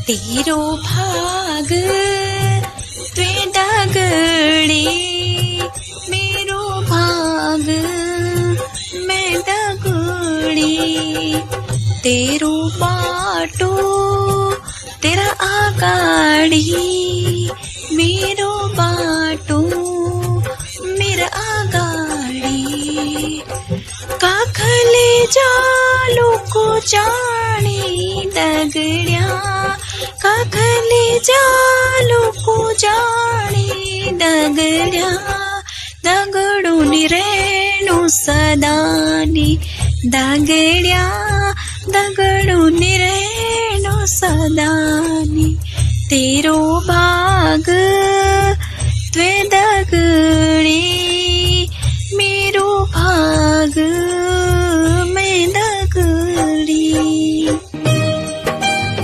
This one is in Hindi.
तेरो भाग त्वे दगड़े, मेरो भाग मैं दगड़ी। तेरो बाटो तेरा आगाड़ी, मेरो बाटो मेरा आगाड़ी। काखले जालो को जाने दगड़िया, काखले जालो को जाने दगड़िया। दगड़ू नि रेणु सदानी दगड़िया, दगड़ू नि रेणु सदानी। तेरो भाग